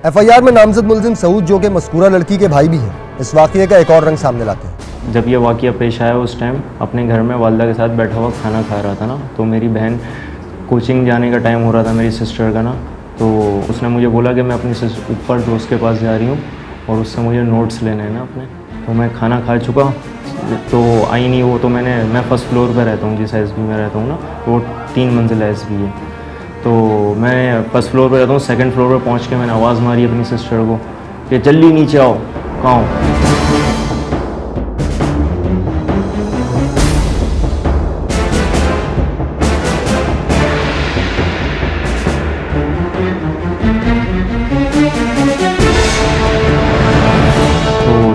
FIR में नामजद मुलजिम सऊद, जो कि मज़कूरा लड़की के भाई भी हैं, इस वाक़ये का एक और रंग सामने लाते हैं। जब ये वाक़या पेश आया उस टाइम अपने घर में वालिदा के साथ बैठा हुआ खाना खा रहा था ना, तो मेरी बहन कोचिंग जाने का टाइम हो रहा था मेरी सिस्टर का ना, तो उसने मुझे बोला कि मैं अपनी ऊपर दोस्त के पास जा रही हूँ और उससे मुझे नोट्स लेने हैं ना अपने। तो मैं खाना खा चुका तो आई नहीं वो, तो मैं फर्स्ट फ्लोर पर रहता हूँ, जिस एसबी में रहता हूँ ना, वो 3 मंजिल एसबी है। तो मैं फर्स्ट फ्लोर पर रहता हूँ, सेकंड फ्लोर पर पहुँच के मैंने आवाज़ मारी अपनी सिस्टर को कि जल्दी नीचे आओ, कहाँ हो।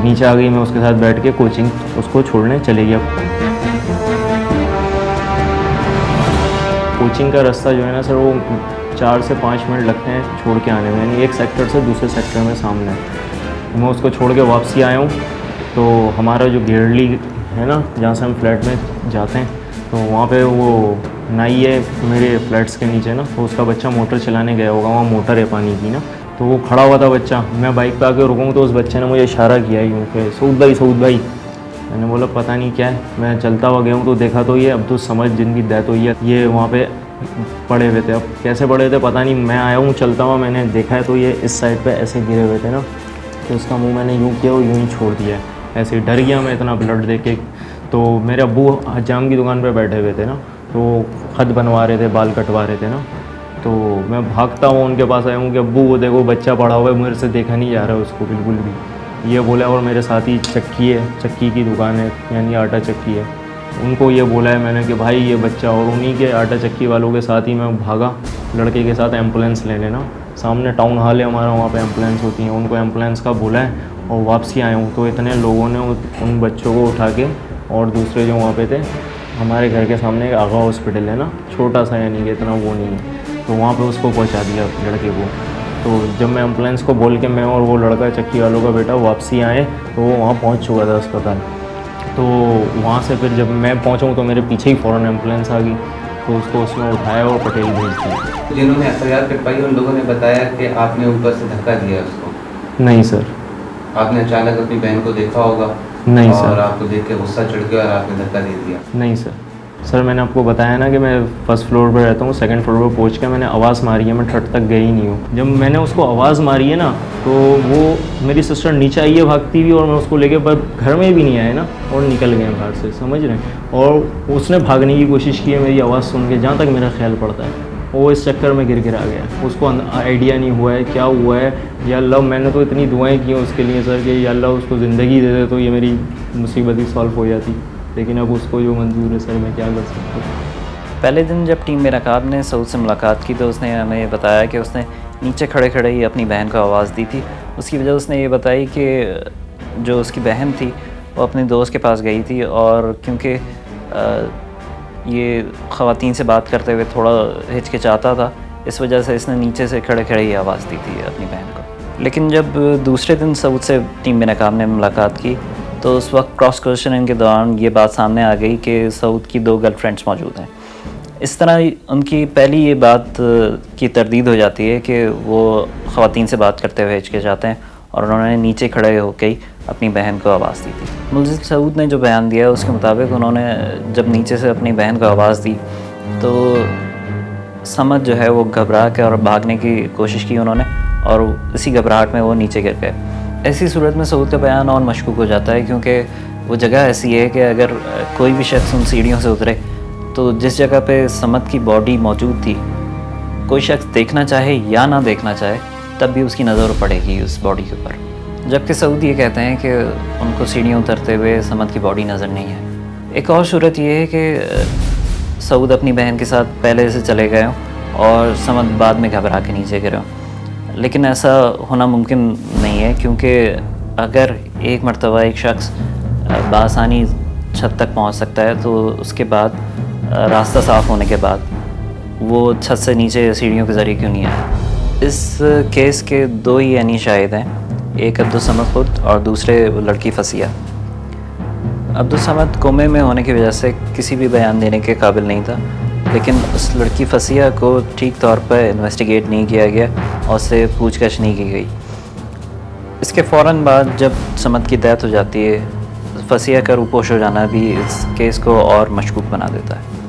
नीचे आ गई, मैं उसके साथ बैठ के कोचिंग उसको छोड़ने चले गया। कोचिंग का रास्ता जो है ना सर, वो 4 से 5 मिनट लगते हैं छोड़ के आने में, यानी एक सेक्टर से दूसरे सेक्टर में सामने है। मैं उसको छोड़ के वापसी आया हूँ, तो हमारा जो गेरली है ना, जहाँ से हम फ्लैट में जाते हैं, तो वहाँ पे वो नाई है मेरे फ्लैट्स के नीचे ना, तो उसका बच्चा मोटर चलाने गया होगा, वहाँ मोटर है पानी की ना, तो वो खड़ा हुआ था बच्चा। मैं बाइक पे आके रुकूँ तो उस बच्चे ने मुझे इशारा किया ही कि सऊद भाई। मैंने बोला पता नहीं क्या है। मैं चलता हुआ गया हूँ तो देखा तो ये अब्दुल समद जिनकी डेथ हुई है, ये वहाँ पे पड़े हुए थे। अब कैसे पड़े थे पता नहीं, मैं आया हूँ चलता हुआ, मैंने देखा है तो ये इस साइड पे ऐसे गिरे हुए थे ना, तो उसका मुँह मैंने यूँ किया और यूँ ही छोड़ दिया है। ऐसे डर गया मैं इतना ब्लड देख के। तो मेरे अब्बू हजाम की दुकान पर बैठे हुए थे ना, तो खत बनवा रहे थे, बाल कटवा रहे थे ना, तो मैं भागता हूँ उनके पास आया हूँ कि अब्बू वो देखो बच्चा पड़ा हुआ है, मेरे से देखा नहीं जा रहा है उसको बिल्कुल भी, ये बोला। और मेरे साथ ही चक्की है, चक्की की दुकान है, यानी आटा चक्की है, उनको ये बोला है मैंने कि भाई ये बच्चा, और उन्हीं के आटा चक्की वालों के साथ ही मैं भागा लड़के के साथ एम्बुलेंस ले लेना। सामने टाउन हॉल है हमारा, वहाँ पर एम्बुलेंस होती है, उनको एम्बुलेंस का बोला है और वापसी आया हूँ। तो इतने लोगों ने उन बच्चों को उठा के, और दूसरे जो वहाँ पे थे, हमारे घर के सामने एक आगा हॉस्पिटल है ना, छोटा सा, यानी कि इतना वो नहीं है, तो वहाँ पे उसको पहुँचा दिया लड़के को। तो जब मैं एम्बुलेंस को बोल के मैं और वो लड़का चक्की वालों का बेटा वापसी आए, तो वो वहाँ पहुँच चुका था अस्पताल। तो वहाँ से फिर जब मैं पहुँचा तो मेरे पीछे ही फ़ौरन एम्बुलेंस आ गई, तो उसको उसमें उठाया और पटेल भेज दिया। जिन्होंने एफआईआर कटवाई उन लोगों ने बताया कि आपने ऊपर से धक्का दिया उसको? नहीं सर। आपने अचानक अपनी बहन को देखा होगा? नहीं और सर। आपको देख के गुस्सा चढ़ गया और आपने धक्का दे दिया? नहीं सर। सर मैंने आपको बताया ना कि मैं फर्स्ट फ्लोर पर रहता हूँ, सेकंड फ्लोर पर पहुँच के मैंने आवाज़ मारी है, मैं थर्ड तक गई ही नहीं हूँ। जब मैंने उसको आवाज़ मारी है ना, तो वो मेरी सिस्टर नीचे आई है भागती हुई, और मैं उसको लेके पर घर में भी नहीं आया ना, और निकल गए बाहर से, समझ रहे हैं। और उसने भागने की कोशिश की है मेरी आवाज़ सुन के, जहाँ तक मेरा ख्याल पड़ता है वो इस चक्कर में गिर आ गया। उसको आइडिया नहीं हुआ है क्या हुआ है, या अल्लाह, मैंने तो इतनी दुआएं की हैं उसके लिए सर कि या अल्लाह उसको ज़िंदगी दे दे तो ये मेरी मुसीबत ही सॉल्व हो जाती, लेकिन अब उसको जो मंजूर है सर, मैं क्या कर सकता हूँ। पहले दिन जब टीम में नकाब ने सऊद से मुलाकात की तो उसने हमें बताया कि उसने नीचे खड़े खड़े ही अपनी बहन को आवाज़ दी थी। उसकी वजह उसने ये बताई कि जो उसकी बहन थी वो अपने दोस्त के पास गई थी, और क्योंकि ये ख़वातीन से बात करते हुए थोड़ा हिचकिचाता था, इस वजह से इसने नीचे से खड़े खड़े ही आवाज़ दी थी अपनी बहन को। लेकिन जब दूसरे दिन सऊद से टीम में नकाब ने मुलाकात की तो उस वक्त क्रॉस क्वेश्चनिंग के दौरान ये बात सामने आ गई कि सऊद की 2 गर्लफ्रेंड्स मौजूद हैं। इस तरह उनकी पहली ये बात की तरदीद हो जाती है कि वो ख़वातीन से बात करते हुए हिचकिचाते हैं, और उन्होंने नीचे खड़े होकर ही अपनी बहन को आवाज़ दी थी। मुलजिम सऊद ने जो बयान दिया उसके मुताबिक उन्होंने जब नीचे से अपनी बहन को आवाज़ दी तो समझ जो है वो घबरा के और भागने की कोशिश की उन्होंने, और इसी घबराहट में वो नीचे गिर गए। ऐसी सूरत में सऊद का बयान और मशकूक हो जाता है, क्योंकि वो जगह ऐसी है कि अगर कोई भी शख्स उन सीढ़ियों से उतरे तो जिस जगह पे समद की बॉडी मौजूद थी, कोई शख्स देखना चाहे या ना देखना चाहे तब भी उसकी नज़र पड़ेगी उस बॉडी के ऊपर। जबकि सऊद ये कहते हैं कि उनको सीढ़ियाँ उतरते हुए समद की बॉडी नज़र नहीं है। एक और सूरत ये है कि सऊद अपनी बहन के साथ पहले से चले गए हों और समद बाद में घबरा के नीचे गिरे हों, लेकिन ऐसा होना मुमकिन नहीं है, क्योंकि अगर एक मरतबा एक शख्स बआसानी छत तक पहुंच सकता है तो उसके बाद रास्ता साफ़ होने के बाद वो छत से नीचे सीढ़ियों के ज़रिए क्यों नहीं आया। इस केस के 2 ही यानी शाहिद हैं, एक अब्दुल समद खुद और दूसरे लड़की फसिया। अब्दुल समद कोमे में होने की वजह से किसी भी बयान देने के काबिल नहीं था, लेकिन उस लड़की फसिया को ठीक तौर पर इन्वेस्टिगेट नहीं किया गया और उससे पूछताछ नहीं की गई। इसके फ़ौरन बाद जब समद की डेथ हो जाती है, फसिया का रूपोश हो जाना भी इस केस को और मशकूक बना देता है।